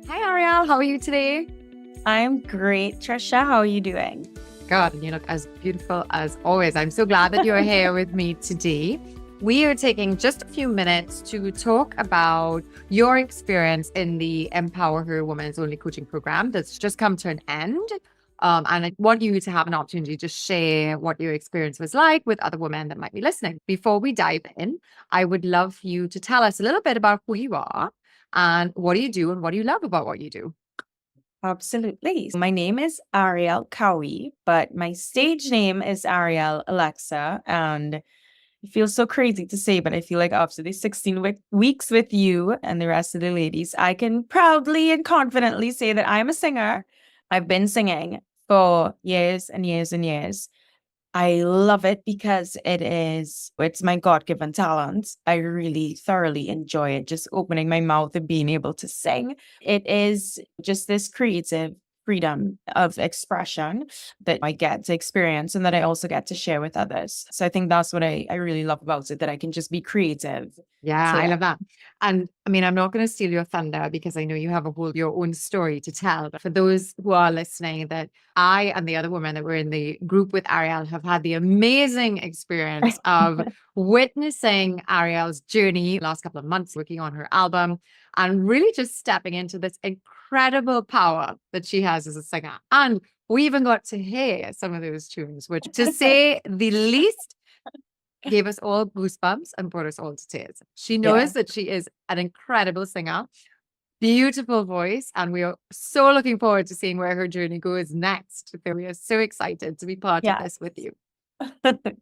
Hi, Arielle. How are you today? I'm great, Trisha. How are you doing? God, you look as beautiful as always. I'm so glad that you're here with me today. We are taking just a few minutes to talk about your experience in the Empower Her Women's Only coaching program that's just come to an end. And I want you to have an opportunity to share what your experience was like with other women that might be listening. Before we dive in, I would love you to tell us a little bit about who you are and what do you do and what do you love about what you do. Absolutely. My name is Arielle Cowie, but my stage name is Arielle Alexa. And it feels so crazy to say, but I feel like after these 16 weeks with you and the rest of the ladies, I can proudly and confidently say that I'm a singer. I've been singing for years and years and years. I love it because it's my God-given talent. I really thoroughly enjoy it, just opening my mouth and being able to sing. It is just this creative freedom of expression that I get to experience and that I also get to share with others. So I think that's what I really love about it, that I can just be creative. Yeah, So I yeah. love that. And I mean, I'm not going to steal your thunder because I know you have your own story to tell. But for those who are listening, that I and the other women that were in the group with Arielle have had the amazing experience of witnessing Arielle's journey last couple of months, working on her album and really just stepping into this incredible power that she has as a singer. And we even got to hear some of those tunes, which to say the least gave us all goosebumps and brought us all to tears. She Yeah. knows that she is an incredible singer, beautiful voice, and we are so looking forward to seeing where her journey goes next. So we are so excited to be part of Yeah. this with you.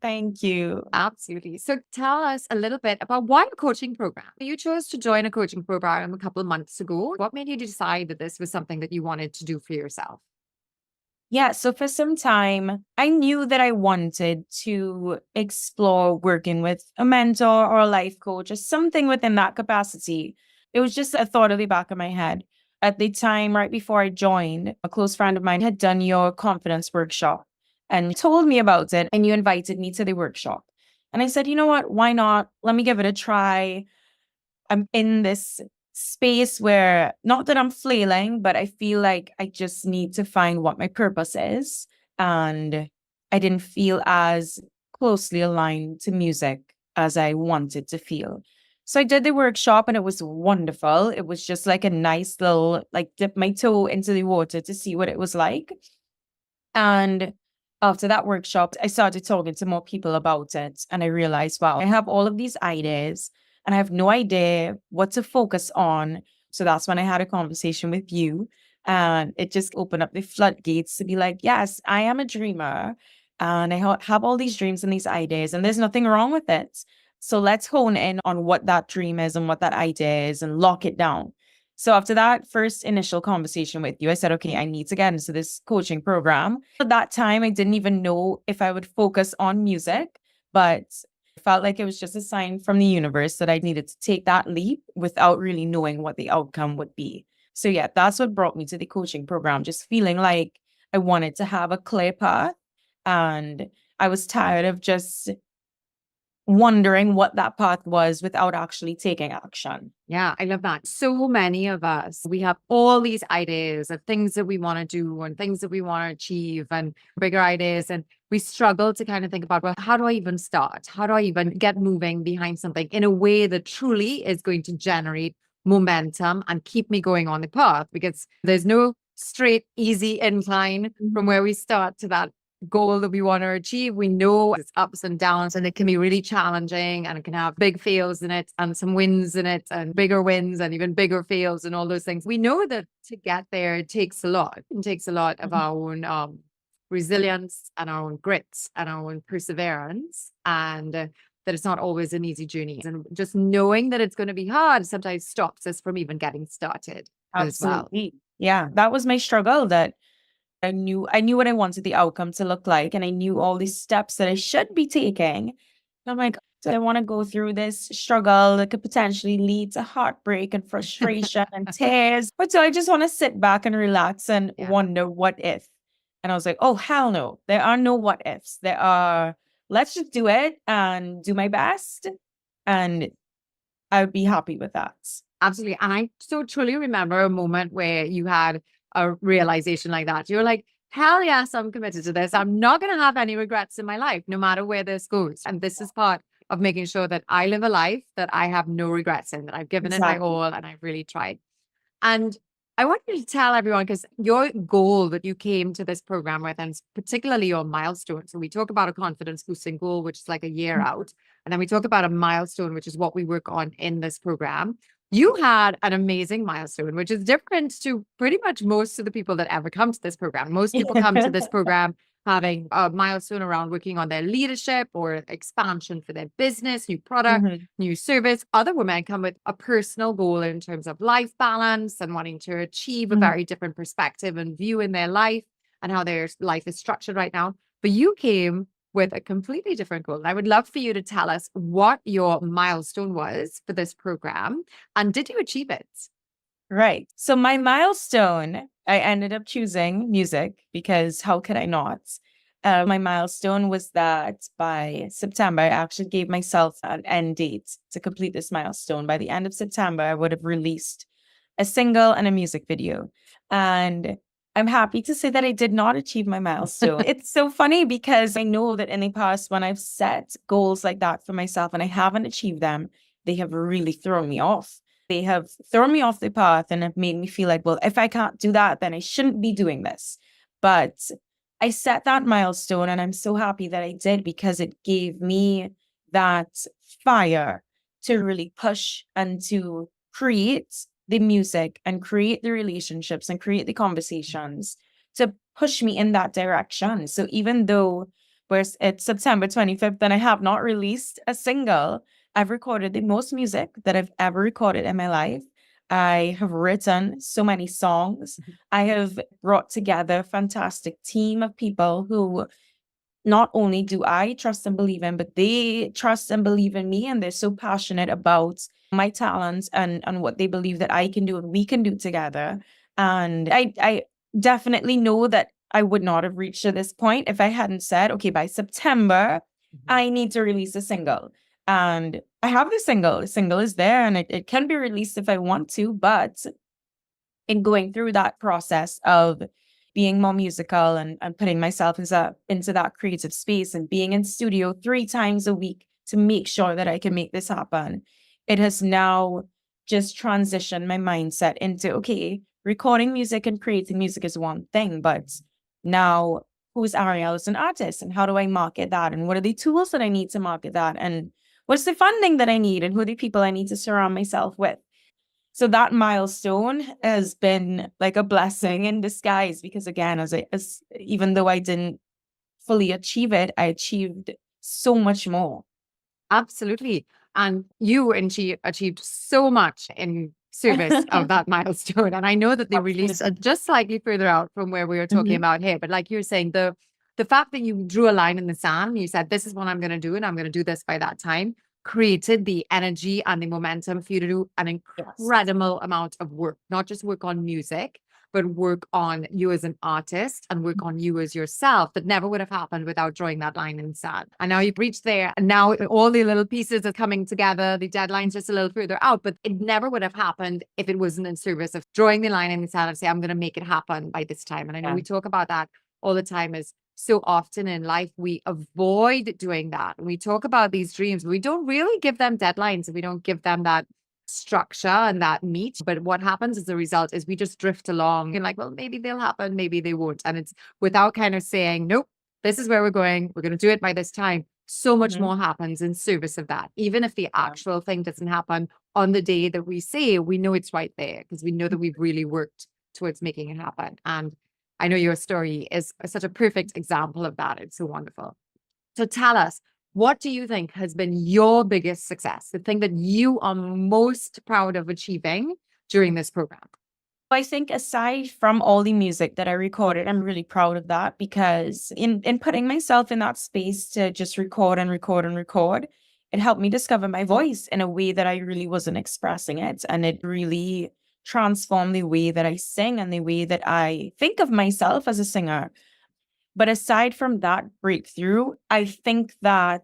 Thank you. Absolutely. So tell us a little bit about why a coaching program. You chose to join a coaching program a couple of months ago. What made you decide that this was something that you wanted to do for yourself? Yeah, so for some time, I knew that I wanted to explore working with a mentor or a life coach or something within that capacity. It was just a thought at the back of my head. At the time, right before I joined, a close friend of mine had done your confidence workshop and told me about it, and you invited me to the workshop. And I said, you know what? Why not? Let me give it a try. I'm in this space where not that I'm flailing, but I feel like I just need to find what my purpose is. And I didn't feel as closely aligned to music as I wanted to feel. So I did the workshop and it was wonderful. It was just like a nice little, like dip my toe into the water to see what it was like. And after that workshop, I started talking to more people about it. And I realized, wow, I have all of these ideas and I have no idea what to focus on. So that's when I had a conversation with you. And it just opened up the floodgates to be like, yes, I am a dreamer. And I have all these dreams and these ideas, and there's nothing wrong with it. So let's hone in on what that dream is and what that idea is and lock it down. So after that first initial conversation with you, I said, okay, I need to get into this coaching program. At that time, I didn't even know if I would focus on music, but I felt like it was just a sign from the universe that I needed to take that leap without really knowing what the outcome would be. So yeah, that's what brought me to the coaching program, just feeling like I wanted to have a clear path. And I was tired of just wondering what that path was without actually taking action. Yeah, I love that. So many of us, we have all these ideas of things that we want to do and things that we want to achieve and bigger ideas. And we struggle to kind of think about, well, how do I even start? How do I even get moving behind something in a way that truly is going to generate momentum and keep me going on the path? Because there's no straight, easy incline from where we start to that goal that we want to achieve. We know it's ups and downs and it can be really challenging and it can have big fails in it and some wins in it and bigger wins and even bigger fails and all those things. We know that to get there, it takes a lot. It takes a lot of our own resilience and our own grit and our own perseverance, and that it's not always an easy journey. And just knowing that it's going to be hard sometimes stops us from even getting started as well. Absolutely. Yeah, that was my struggle, that I knew what I wanted the outcome to look like, and I knew all these steps that I should be taking. And I'm like, do I want to go through this struggle that could potentially lead to heartbreak and frustration and tears? Or do I just want to sit back and relax and wonder what if? And I was like, oh, hell no. There are no what ifs. There are, let's just do it and do my best. And I would be happy with that. Absolutely. And I so truly remember a moment where you had a realization like that. You're like, hell yes, I'm committed to this. I'm not going to have any regrets in my life, no matter where this goes. And this is part of making sure that I live a life that I have no regrets in, that I've given it my Exactly. all and I've really tried. And I want you to tell everyone, because your goal that you came to this program with, and particularly your milestone. So we talk about a confidence boosting goal, which is like a year out. And then we talk about a milestone, which is what we work on in this program. You had an amazing milestone, which is different to pretty much most of the people that ever come to this program. Most people come to this program having a milestone around working on their leadership or expansion for their business, new product, Mhm. new service. Other women come with a personal goal in terms of life balance and wanting to achieve a Mhm. very different perspective and view in their life and how their life is structured right now. But you came with a completely different goal. And I would love for you to tell us what your milestone was for this program and did you achieve it? Right. So my milestone, I ended up choosing music because how could I not? My milestone was that by September, I actually gave myself an end date to complete this milestone. By the end of September, I would have released a single and a music video. And I'm happy to say that I did not achieve my milestone. It's so funny because I know that in the past, when I've set goals like that for myself and I haven't achieved them, they have really thrown me off. They have thrown me off the path and have made me feel like, well, if I can't do that, then I shouldn't be doing this. But I set that milestone and I'm so happy that I did because it gave me that fire to really push and to create the music and create the relationships and create the conversations to push me in that direction. So even though it's September 25th and I have not released a single, I've recorded the most music that I've ever recorded in my life. I have written so many songs. I have brought together a fantastic team of people who not only do I trust and believe in, but they trust and believe in me. And they're so passionate about my talents and what they believe that I can do and we can do together. And I definitely know that I would not have reached to this point if I hadn't said, okay, by September, I need to release a single. And I have the single. The single is there and it can be released if I want to, but in going through that process of being more musical and putting myself into that creative space and being in studio 3 times a week to make sure that I can make this happen. It has now just transitioned my mindset into, okay, recording music and creating music is one thing, but now who's Arielle as an artist and how do I market that? And what are the tools that I need to market that? And what's the funding that I need? And who are the people I need to surround myself with? So that milestone has been like a blessing in disguise because again, as even though I didn't fully achieve it, I achieved so much more. Absolutely. And you and she achieved so much in service of that milestone. And I know that they released just slightly further out from where we were talking Mhm. about here. But like you're saying, the fact that you drew a line in the sand, you said, this is what I'm going to do, and I'm going to do this by that time, created the energy and the momentum for you to do an Yes. incredible amount of work, not just work on music, but work on you as an artist and work on you as yourself that never would have happened without drawing that line in the sand. And now you've reached there and now all the little pieces are coming together. The deadline's just a little further out, but it never would have happened if it wasn't in service of drawing the line in the sand and say, I'm going to make it happen by this time. And I know Yeah. we talk about that all the time as so often in life, we avoid doing that. We talk about these dreams, but we don't really give them deadlines. We don't give them that structure and that meat. But what happens as a result is we just drift along and like, well, maybe they'll happen, maybe they won't. And it's without kind of saying, nope, this is where we're going. We're going to do it by this time. So much Mhm. more happens in service of that. Even if the Yeah. actual thing doesn't happen on the day that we say, we know it's right there because we know that we've really worked towards making it happen. And I know your story is such a perfect example of that. It's so wonderful. So tell us, what do you think has been your biggest success? The thing that you are most proud of achieving during this program? I think aside from all the music that I recorded, I'm really proud of that because in putting myself in that space to just record and record and record, it helped me discover my voice in a way that I really wasn't expressing it. And it really transformed the way that I sing and the way that I think of myself as a singer. But aside from that breakthrough, I think that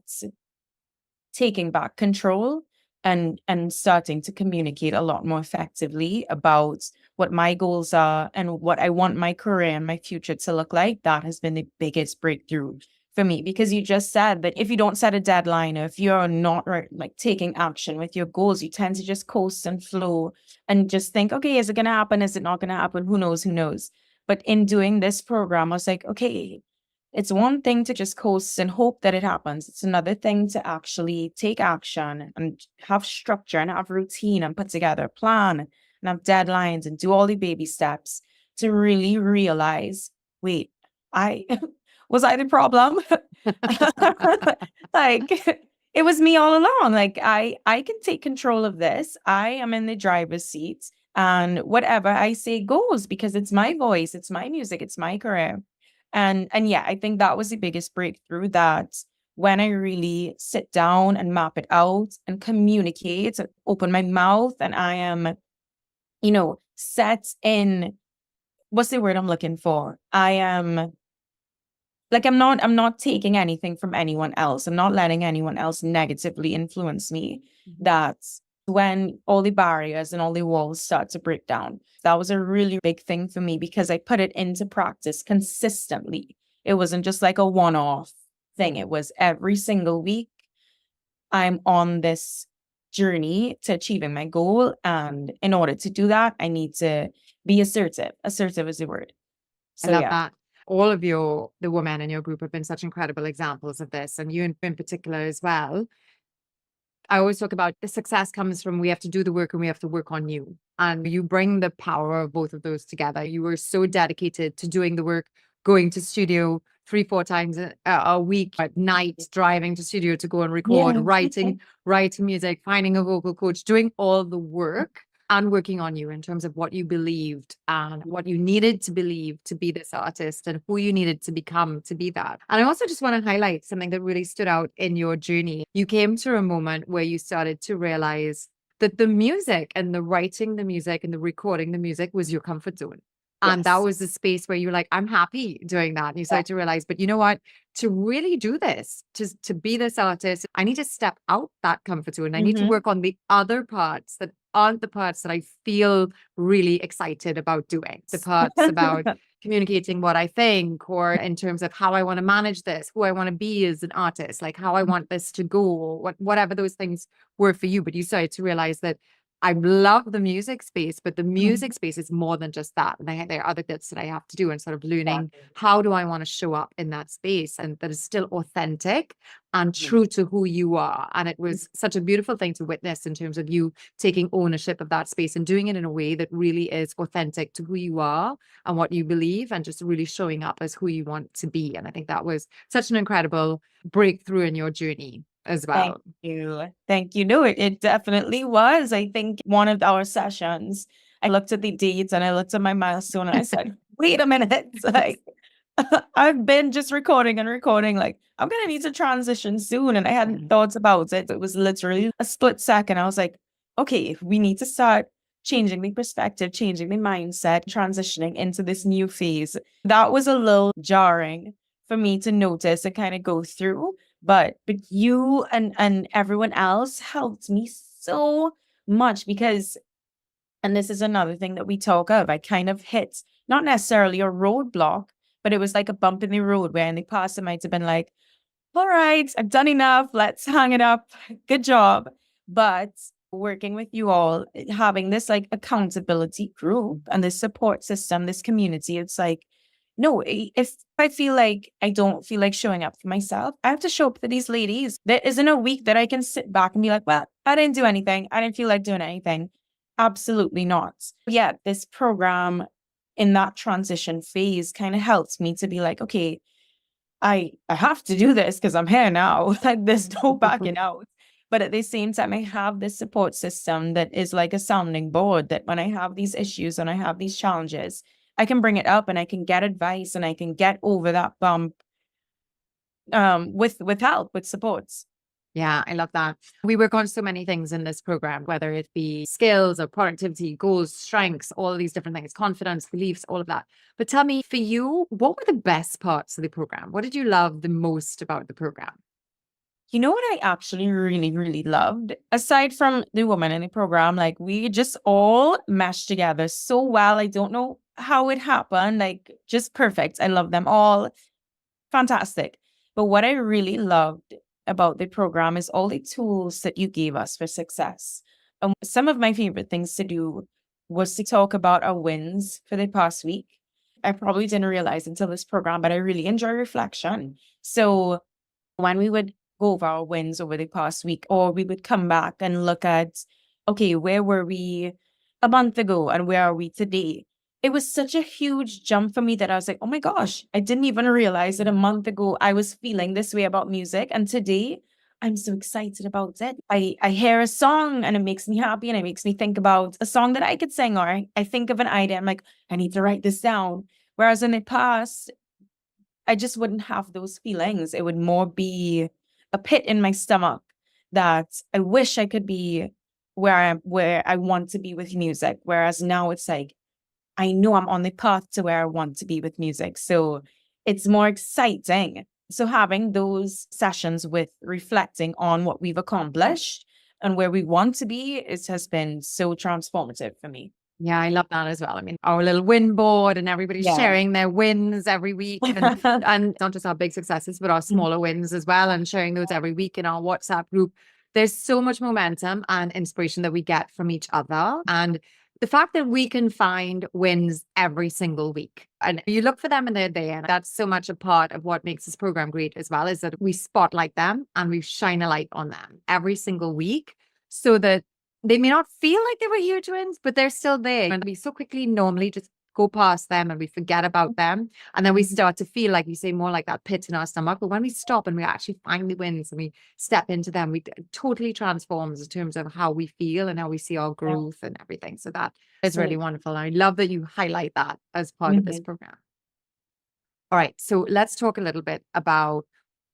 taking back control and starting to communicate a lot more effectively about what my goals are and what I want my career and my future to look like. That has been the biggest breakthrough for me, because you just said that if you don't set a deadline, or if you're not like taking action with your goals, you tend to just coast and flow and just think, okay, is it going to happen? Is it not going to happen? Who knows? Who knows? But in doing this program, I was like, okay, it's one thing to just coast and hope that it happens. It's another thing to actually take action and have structure and have routine and put together a plan and have deadlines and do all the baby steps to really realize, wait, I was I the problem? Like, it was me all along. Like, I can take control of this. I am in the driver's seat, and whatever I say goes, because it's my voice, it's my music, it's my career. And yeah, I think that was the biggest breakthrough, that when I really sit down and map it out and communicate and open my mouth, and I am, set in, what's the word I'm looking for? I am like, I'm not taking anything from anyone else. I'm not letting anyone else negatively influence me. That's when all the barriers and all the walls start to break down. That was a really big thing for me, because I put it into practice consistently. It wasn't just like a one-off thing. It was every single week I'm on this journey to achieving my goal. And in order to do that, I need to be assertive. Assertive is the word. I So love yeah. that. All of the women in your group have been such incredible examples of this, and you in particular as well. I always talk about the success comes from, we have to do the work and we have to work on you. And you bring the power of both of those together. You were so dedicated to doing the work, going to studio 3-4 times a week at night, driving to studio to go and record, Yeah. writing music, finding a vocal coach, doing all the work and working on you in terms of what you believed and what you needed to believe to be this artist and who you needed to become to be that. And I also just want to highlight something that really stood out in your journey. You came to a moment where you started to realize that the music and the writing the music and the recording the music was your comfort zone. And that Yes. was the space where you're like, I'm happy doing that. And you started to realize, but you know what? To really do this, to be this artist, I need to step out that comfort zone. I need to work on the other parts that aren't the parts that I feel really excited about doing. The parts about communicating what I think, or in terms of how I want to manage this, who I want to be as an artist, like how I want this to go, or whatever those things were for you. But you started to realize that I love the music space, but the music space is more than just that. And there are other bits that I have to do, and sort of learning how do I want to show up in that space and that is still authentic and true to who you are. And it was such a beautiful thing to witness in terms of you taking ownership of that space and doing it in a way that really is authentic to who you are and what you believe, and just really showing up as who you want to be. And I think that was such an incredible breakthrough in your journey as well. Thank you. Thank you. No, it definitely was. I think one of our sessions, I looked at the dates and I looked at my milestone and I said, wait a minute. It's like, I've been just recording and recording. Like, I'm going to need to transition soon. And I hadn't thought about it. It was literally a split second. I was like, okay, we need to start changing the perspective, changing the mindset, transitioning into this new phase. That was a little jarring for me to notice and kind of go through. But you and everyone else helped me so much, because, and this is another thing that we talk of, I kind of hit not necessarily a roadblock, but it was like a bump in the road where in the past it might have been like, all right, I've done enough, let's hang it up, good job. But working with you all, having this like accountability group and this support system, this community, it's like, no, if I feel like I don't feel like showing up for myself, I have to show up for these ladies. There isn't a week that I can sit back and be like, well, I didn't do anything. I didn't feel like doing anything. Absolutely not. Yeah, this program in that transition phase kind of helped me to be like, okay, I have to do this because I'm here now. Like, there's no backing out. But at the same time, I have this support system that is like a sounding board, that when I have these issues and I have these challenges, I can bring it up and I can get advice and I can get over that bump with help, with supports. Yeah, I love that. We work on so many things in this program, whether it be skills or productivity, goals, strengths, all of these different things, confidence, beliefs, all of that. But tell me, for you, what were the best parts of the program? What did you love the most about the program? You know what I actually really, really loved? Aside from the women in the program, like we just all meshed together so well. I don't know how it happened, like just perfect. I love them all. Fantastic. But what I really loved about the program is all the tools that you gave us for success. And some of my favorite things to do was to talk about our wins for the past week. I probably didn't realize until this program, but I really enjoy reflection. So when we would go over our wins over the past week, or we would come back and look at, okay, where were we a month ago and where are we today? It was such a huge jump for me that I was like, oh my gosh, I didn't even realize that a month ago I was feeling this way about music. And today I'm so excited about it. I hear a song and it makes me happy and it makes me think about a song that I could sing, or I think of an idea. I'm like, I need to write this down. Whereas in the past, I just wouldn't have those feelings. It would more be a pit in my stomach that I wish I could be where I want to be with music. Whereas now it's like I know I'm on the path to where I want to be with music. So it's more exciting. So having those sessions with reflecting on what we've accomplished and where we want to be, it has been so transformative for me. Yeah, I love that as well. I mean, our little win board and everybody's Yeah. sharing their wins every week and not just our big successes, but our smaller wins as well, and sharing those every week in our WhatsApp group. There's so much momentum and inspiration that we get from each other. And the fact that we can find wins every single week and you look for them and they're there. And that's so much a part of what makes this program great as well, is that we spotlight them and we shine a light on them every single week so that they may not feel like they were huge wins, but they're still there. And we so quickly normally just go past them and we forget about them. And then we start to feel, like you say, more like that pit in our stomach. But when we stop and we actually find the wins and we step into them, we totally transforms in terms of how we feel and how we see our growth and everything. So that is really wonderful. I love that you highlight that as part of this program. All right. So let's talk a little bit about,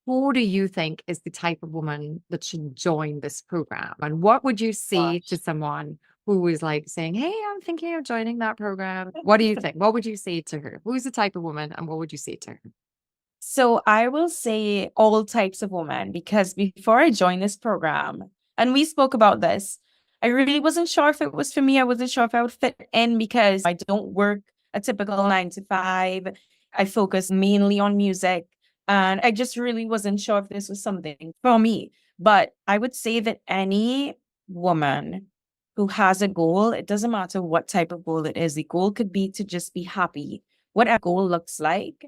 who do you think is the type of woman that should join this program? And what would you say to someone who is like saying, hey, I'm thinking of joining that program? What do you think? What would you say to her? Who's the type of woman and what would you say to her? So I will say all types of women, because before I joined this program, and we spoke about this, I really wasn't sure if it was for me. I wasn't sure if I would fit in because I don't work a typical 9 to 5. I focus mainly on music. And I just really wasn't sure if this was something for me. But I would say that any woman who has a goal, it doesn't matter what type of goal it is. The goal could be to just be happy, what a goal looks like.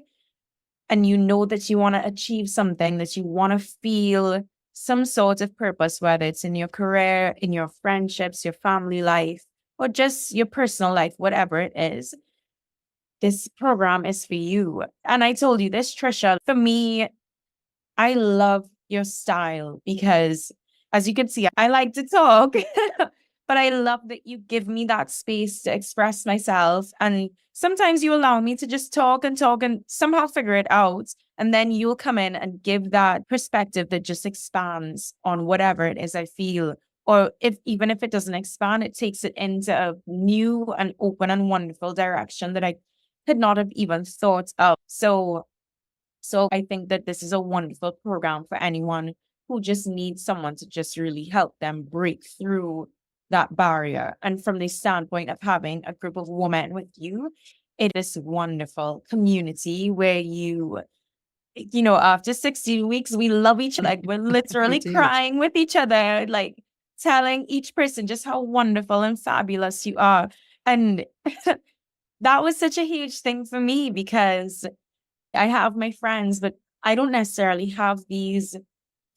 And you know that you want to achieve something, that you want to feel some sort of purpose, whether it's in your career, in your friendships, your family life, or just your personal life, whatever it is. This program is for you. And I told you this, Trisha, for me, I love your style because, as you can see, I like to talk, but I love that you give me that space to express myself. And sometimes you allow me to just talk and somehow figure it out. And then you'll come in and give that perspective that just expands on whatever it is I feel. Or even if it doesn't expand, it takes it into a new and open and wonderful direction that I could not have even thought of. So I think that this is a wonderful program for anyone who just needs someone to just really help them break through that barrier. And from the standpoint of having a group of women with you, it is a wonderful community where after 16 weeks, we love each other. Like we're literally crying with each other, like telling each person just how wonderful and fabulous you are. And that was such a huge thing for me because I have my friends, but I don't necessarily have these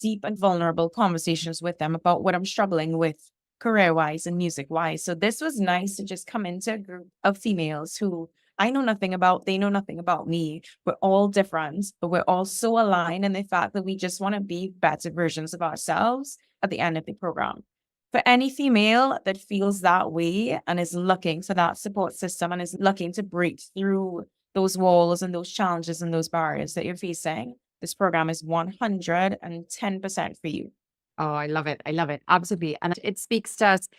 deep and vulnerable conversations with them about what I'm struggling with career-wise and music-wise. So this was nice to just come into a group of females who I know nothing about, they know nothing about me. We're all different, but we're all so aligned in the fact that we just want to be better versions of ourselves at the end of the program. For any female that feels that way and is looking for that support system and is looking to break through those walls and those challenges and those barriers that you're facing, this program is 110% for you. Oh, I love it. I love it. Absolutely. And it speaks to us,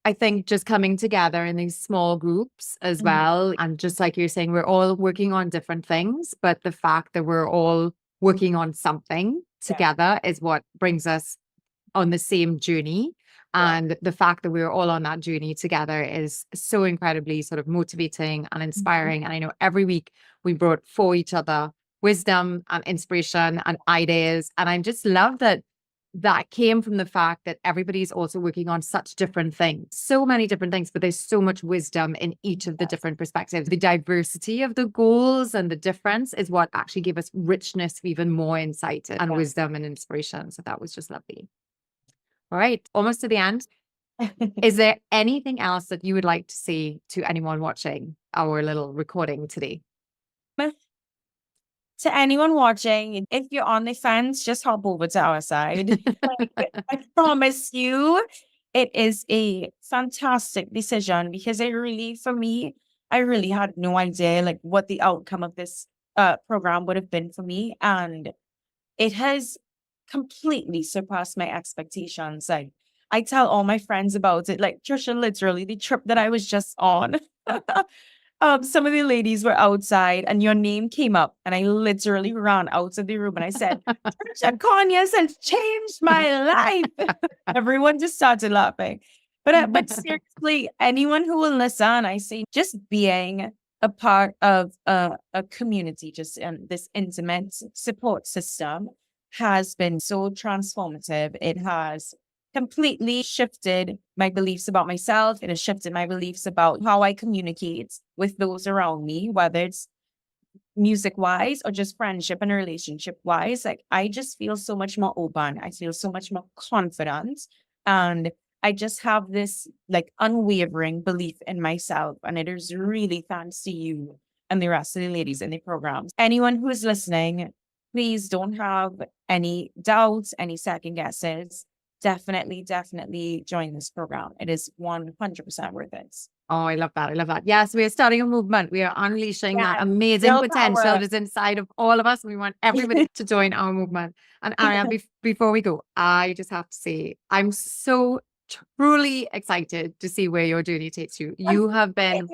I think, just coming together in these small groups as well. And just like you're saying, we're all working on different things, but the fact that we're all working on something together is what brings us on the same journey. And the fact that we're all on that journey together is so incredibly sort of motivating and inspiring. And I know every week we brought for each other wisdom and inspiration and ideas. And I just love that came from the fact that everybody's also working on such different things, so many different things, but there's so much wisdom in each of the different perspectives. The diversity of the goals and the difference is what actually gave us richness, even more insight and wisdom and inspiration. So that was just lovely. All right, almost to the end. Is there anything else that you would like to say to anyone watching our little recording today? To anyone watching, if you're on the fence, just hop over to our side. I promise you, it is a fantastic decision because for me, I really had no idea like what the outcome of this program would have been for me. And it has completely surpassed my expectations. Like I tell all my friends about it. Like Trisha, literally the trip that I was just on. Some of the ladies were outside and your name came up and I literally ran out of the room and I said, Trisha Conyers has changed my life. Everyone just started laughing. But seriously, anyone who will listen, I say just being a part of a community, just in this intimate support system has been so transformative. It has completely shifted my beliefs about myself. It has shifted my beliefs about how I communicate with those around me, whether it's music wise or just friendship and relationship wise. Like I just feel so much more open. I feel so much more confident. And I just have this like unwavering belief in myself. And it is really thanks to you and the rest of the ladies in the program. Anyone who is listening, please don't have any doubts, any second guesses. Definitely join this program. It is 100% worth it. Oh, I love that. I love that. Yes, we are starting a movement. We are unleashing that amazing potential that is inside of all of us. We want everybody to join our movement. And Arielle, before we go, I just have to say, I'm so truly excited to see where your journey takes you. You have been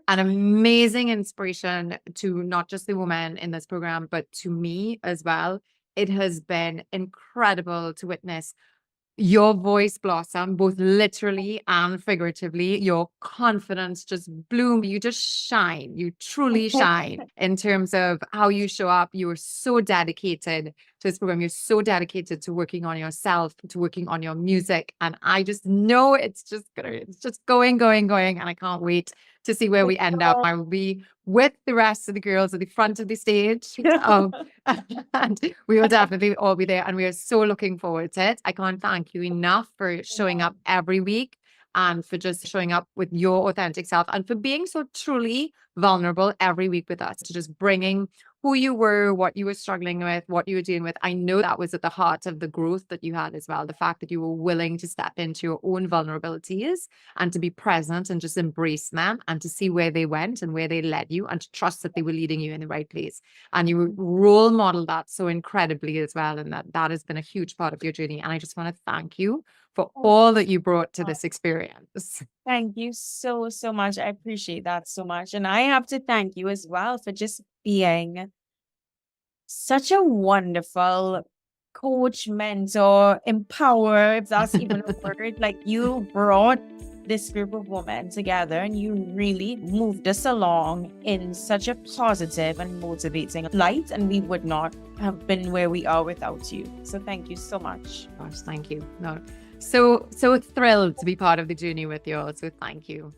an amazing inspiration to not just the women in this program, but to me as well. It has been incredible to witness your voice blossom, both literally and figuratively. Your confidence just bloom. You just shine. You truly shine in terms of how you show up. You are so dedicated to this program. You're so dedicated to working on yourself, to working on your music. And I just know it's just going. And I can't wait to see where we end up. I will be with the rest of the girls at the front of the stage. And we will definitely all be there. And we are so looking forward to it. I can't thank you enough for showing up every week and for just showing up with your authentic self and for being so truly vulnerable every week with us, to just bringing who you were, what you were struggling with, what you were dealing with. I know that was at the heart of the growth that you had as well. The fact that you were willing to step into your own vulnerabilities and to be present and just embrace them and to see where they went and where they led you and to trust that they were leading you in the right place. And you role model that so incredibly as well. And that has been a huge part of your journey. And I just want to thank you for all that you brought to this experience. Thank you so much. I appreciate that so much. And I have to thank you as well for just being such a wonderful coach, mentor, empower, if that's even a word. Like you brought this group of women together and you really moved us along in such a positive and motivating light, and we would not have been where we are without you. So thank you so much. Gosh, thank you. No, so thrilled to be part of the journey with you all. So thank you.